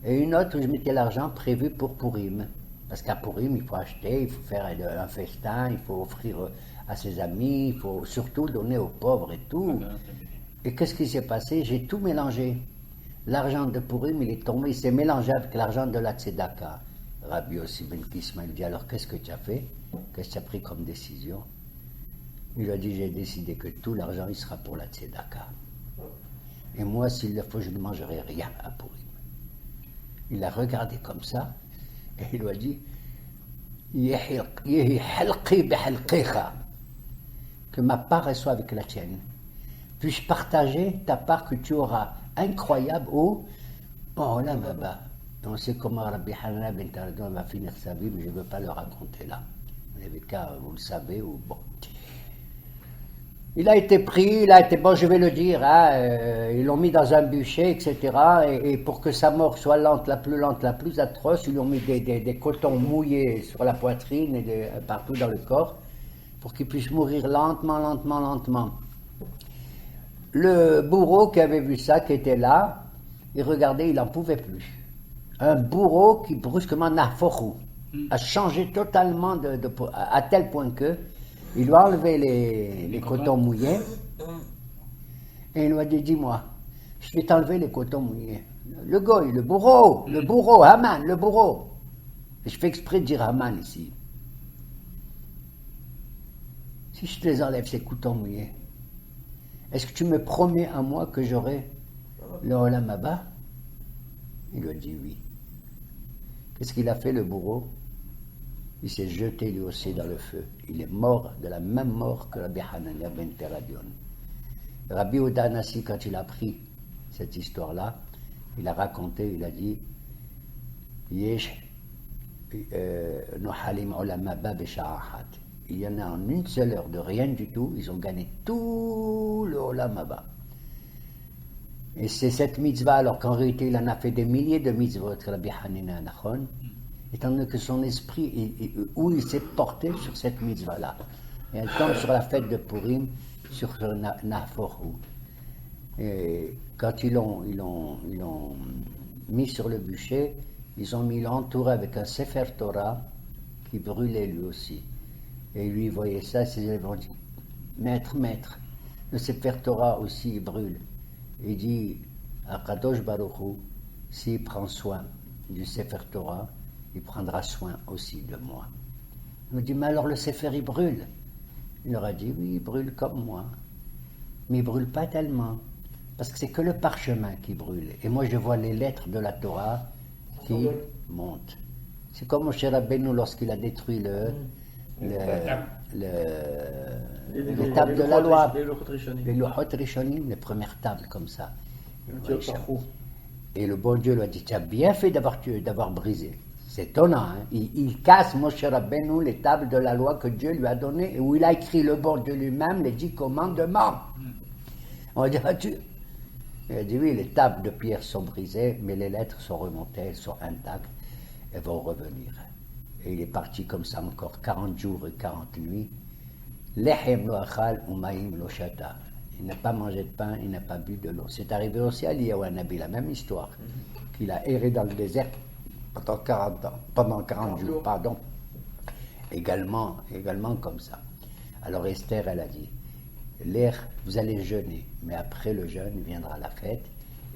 Speaker 1: Et une autre où je mettais l'argent prévu pour Purim. Parce qu'à Purim, il faut acheter, il faut faire un festin, il faut offrir à ses amis, il faut surtout donner aux pauvres et tout. Et qu'est-ce qui s'est passé? J'ai tout mélangé. L'argent de Purim, il est tombé, il s'est mélangé avec l'argent de la tzedaka. Rabbi Yossi ben Kisma, il dit, alors qu'est-ce que tu as fait? Qu'est-ce que tu as pris comme décision? Il a dit, j'ai décidé que tout l'argent, il sera pour la tzedaka. Et moi, s'il le faut, je ne mangerai rien à Purim. Il l'a regardé comme ça, et il lui a dit, que ma part soit avec la tienne. Puis-je partager ta part que tu auras incroyable au là bas. On sait comment Rabbi Hanania ben Teradion va finir sa vie, mais je ne veux pas le raconter là. Vous avez qu'à, vous le savez, ou bon. Il a été pris, bon, je vais le dire, hein, ils l'ont mis dans un bûcher, etc. Et pour que sa mort soit la plus atroce, ils lui ont mis des cotons mouillés sur la poitrine et partout dans le corps, pour qu'il puisse mourir lentement. Le bourreau qui avait vu ça, qui était là, il regardait, il n'en pouvait plus. un bourreau qui brusquement a changé totalement à tel point que il lui a enlevé les cotons mouillés et il lui a dit, dis-moi, je vais t'enlever les cotons mouillés. Le goy, le bourreau, Haman, le bourreau. Et je fais exprès de dire Haman ici. Si je te les enlève, ces cotons mouillés, est-ce que tu me promets à moi que j'aurai le Olam Haba? Il lui a dit oui. Qu'est-ce qu'il a fait, le bourreau? Il s'est jeté lui aussi dans le feu. Il est mort de la même mort que Rabbi Hanania ben Teradion. Rabbi Yehuda Hanassi, quand il a appris cette histoire-là, il a raconté, il a dit Yesh Nohalim Olam Haba b'sha'ahat. Il y en a en une seule heure de rien du tout, ils ont gagné tout le Olam Haba. Et c'est cette mitzvah, alors qu'en réalité il en a fait des milliers de mitzvot, Rabbi Hanina Nachon, étant donné que son esprit, où il s'est porté sur cette mitzvah-là. Et elle tombe sur la fête de Purim, sur ce Naforou. Et quand ils l'ont mis sur le bûcher, ils ont mis l'entouré avec un Sefer Torah qui brûlait lui aussi. Et lui voyait ça, ses élèves ont dit, maître, le Sefer Torah aussi il brûle. Il dit à Kadosh Baruch Hu, s'il prend soin du Sefer Torah, il prendra soin aussi de moi. Il me dit, mais alors le Sefer il brûle. Il leur a dit, oui, il brûle comme moi. Mais il brûle pas tellement. Parce que c'est que le parchemin qui brûle. Et moi je vois les lettres de la Torah qui montent. C'est comme Moshe Rabbeinu lorsqu'il a détruit les tables de la loi, les Luchot Rishonim, les premières tables comme ça. Et le bon Dieu lui a dit, tu as bien fait d'avoir brisé. C'est étonnant, hein? Il casse Moshe Rabbeinu les tables de la loi que Dieu lui a données et où il a écrit le bon Dieu lui-même les 10 commandements. On va dire, il a dit oui, les tables de pierre sont brisées, mais les lettres sont remontées, elles sont intactes, elles vont revenir. Et il est parti comme ça encore 40 jours et 40 nuits. Lechem lo achal umayim lo shata. Il n'a pas mangé de pain, il n'a pas bu de l'eau. C'est arrivé aussi à Eliyahu Hanavi, la même histoire, qu'il a erré dans le désert pendant 40 jours, pardon. Également comme ça. Alors Esther, elle a dit, vous allez jeûner, mais après le jeûne viendra la fête,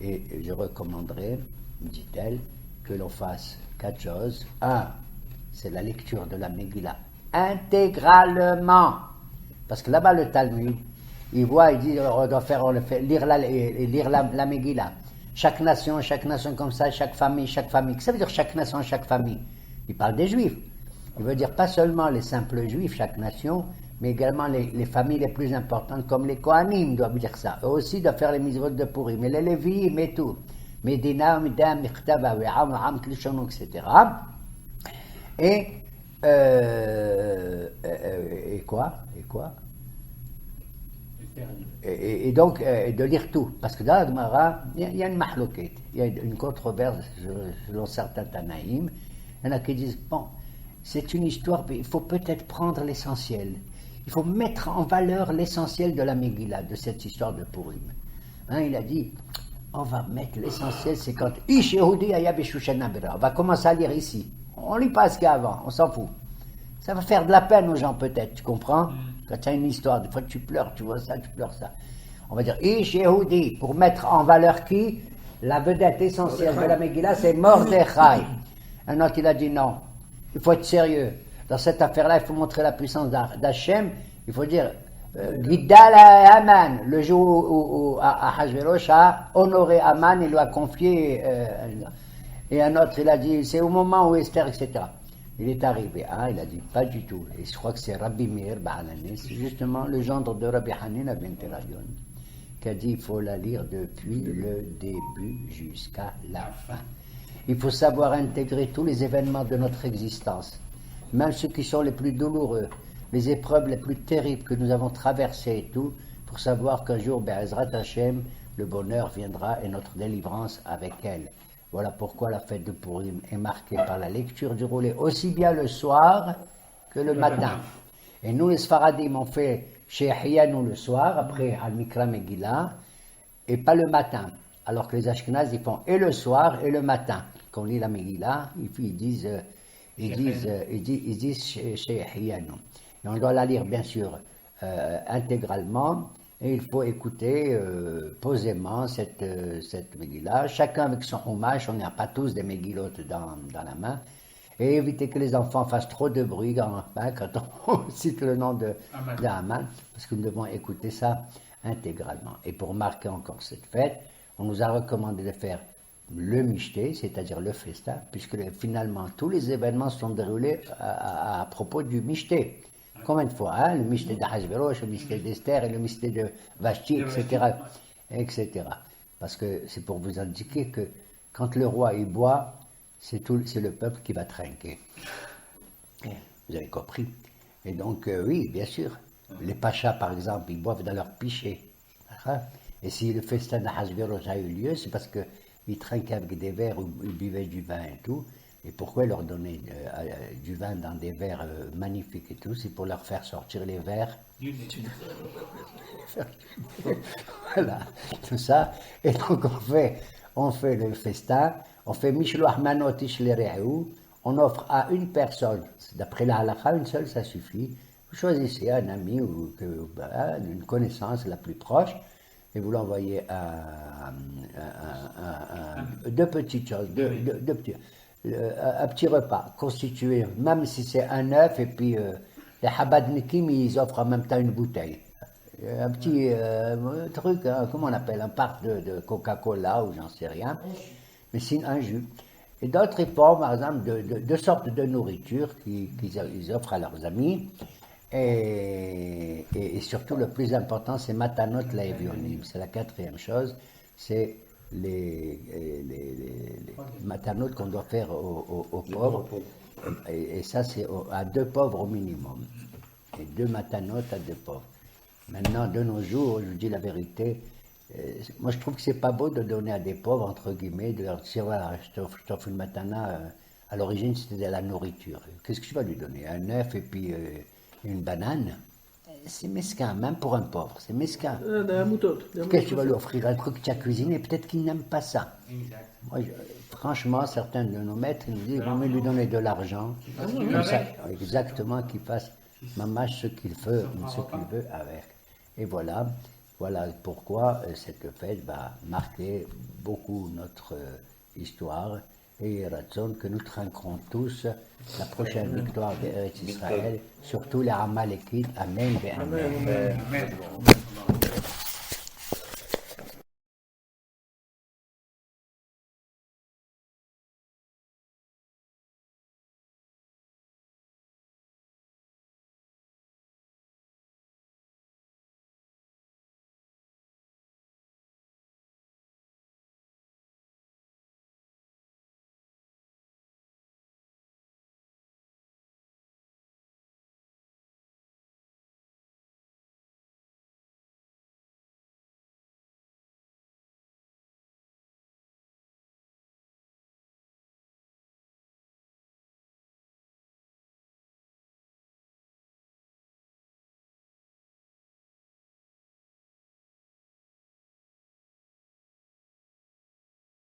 Speaker 1: et je recommanderais, dit-elle, que l'on fasse 4 choses. 1, c'est la lecture de la Megillah intégralement. Parce que là-bas, le Talmud, il dit, on doit lire la Megillah. Chaque nation comme ça, chaque famille. Qu'est-ce que ça veut dire chaque nation, chaque famille? Il parle des Juifs. Il veut dire pas seulement les simples Juifs, chaque nation, mais également les familles les plus importantes, comme les Kohanim doivent dire ça. Eux aussi doivent faire les mitzvot de Purim, mais les Lévi'im et tout. Medina, Midam, Michtaba, Am, Klishon, etc. Et quoi? Et donc, de lire tout. Parce que dans la Gemara, il y a une mahloket, il y a une controverse selon certains Tanaïm. Il y en a qui disent, bon, c'est une histoire, mais il faut peut-être prendre l'essentiel. Il faut mettre en valeur l'essentiel de la Megillah, de cette histoire de Purim. Il a dit, on va mettre l'essentiel, c'est quand Ish Yehudi Aya B'Shushan Bera. On va commencer à lire ici. On lit pas ce qu'il y a avant, on s'en fout. Ça va faire de la peine aux gens peut-être, tu comprends? Quand tu as une histoire, des fois tu pleures, tu vois ça, tu pleures ça. On va dire Ish Yehudi, pour mettre en valeur qui? La vedette essentielle de la Megillah, c'est Mordechai. Un autre, il a dit non, il faut être sérieux. Dans cette affaire-là, il faut montrer la puissance d'Hachem. Il faut dire Gidal Aman, le jour où Ahashverosh a honoré Aman, il lui a confié. Et un autre, il a dit c'est au moment où Esther, etc. Il est arrivé. Il a dit pas du tout. Et je crois que c'est Rabbi Meir Ba'alani, c'est justement le gendre de Rabbi Hanina ben Teradion, qui a dit il faut la lire depuis le début jusqu'à la fin. Il faut savoir intégrer tous les événements de notre existence, même ceux qui sont les plus douloureux, les épreuves les plus terribles que nous avons traversées et tout, pour savoir qu'un jour, Be'ezrat Hashem, le bonheur viendra et notre délivrance avec elle. Voilà pourquoi la fête de Purim est marquée par la lecture du roulet, aussi bien le soir que le matin. Et nous, les Sfaradim, on fait chez Ahiyanu le soir, après Al-Mikra Megillah, et pas le matin. Alors que les Ashkenazes, ils font et le soir et le matin. lorsqu'on lit la Megillah, ils disent Shehiyanu. Et on doit la lire, bien sûr, intégralement, et il faut écouter posément cette Megillah, chacun avec son hommage, on n'a pas tous des Megillot dans la main, et éviter que les enfants fassent trop de bruit quand on cite le nom d'Aman, parce que nous devons écouter ça intégralement. Et pour marquer encore cette fête, on nous a recommandé de faire le Mishté, c'est-à-dire le festin, puisque finalement tous les événements sont déroulés à propos du Mishté. Combien de fois, hein, le Mishté d'Ahasverosh, le Mishté d'Esther et le Mishté de Vashti, etc. Parce que c'est pour vous indiquer que quand le roi y boit, c'est le peuple qui va trinquer. Vous avez compris. Et donc, oui, bien sûr, les pachas, par exemple, ils boivent dans leur pichet. Et si le festin d'Ahasverosh a eu lieu, c'est parce qu'ils trinquaient avec des verres où ils buvaient du vin et tout. Et pourquoi leur donner du vin dans des verres magnifiques et tout? C'est pour leur faire sortir les verres. Voilà, tout ça. Et donc on fait le festin, on fait Mishloach Manot Ishle Re'ou, on offre à une personne, d'après la halakha, une seule, ça suffit. Vous choisissez un ami ou une connaissance la plus proche, et vous l'envoyez deux petites choses, un petit repas constitué, même si c'est un œuf, et puis les Habadnikim, ils offrent en même temps une bouteille. Un petit truc, hein, comment on appelle, un parc de Coca-Cola ou j'en sais rien, mais c'est un jus. Et d'autres, ils font, par exemple, deux sortes de nourriture qu'ils offrent à leurs amis. Et surtout, le plus important, c'est Matanot Laevionim. C'est la quatrième chose, c'est les matanot qu'on doit faire aux pauvres, et ça c'est à 2 pauvres au minimum, et 2 matanot à 2 pauvres. Maintenant, de nos jours, je vous dis la vérité, moi je trouve que c'est pas beau de donner à des pauvres, entre guillemets, de leur dire voilà, je t'offre une matana, à l'origine c'était de la nourriture. Qu'est-ce que tu vas lui donner? Un œuf et puis une banane? C'est mesquin, même pour un pauvre, c'est mesquin. Qu'est-ce que tu vas lui offrir? Un truc que tu as cuisiné, peut-être qu'il n'aime pas ça. Moi, franchement, certains de nos maîtres nous disent il vaut mieux lui donner de l'argent, comme ça, exactement, qu'il fasse mamache ce qu'il veut avec. Et voilà pourquoi cette fête va marquer beaucoup notre histoire. Et Ratson, que nous trinquerons tous la prochaine victoire d'Israël, surtout les Amalekites. Amen.
Speaker 3: Amen.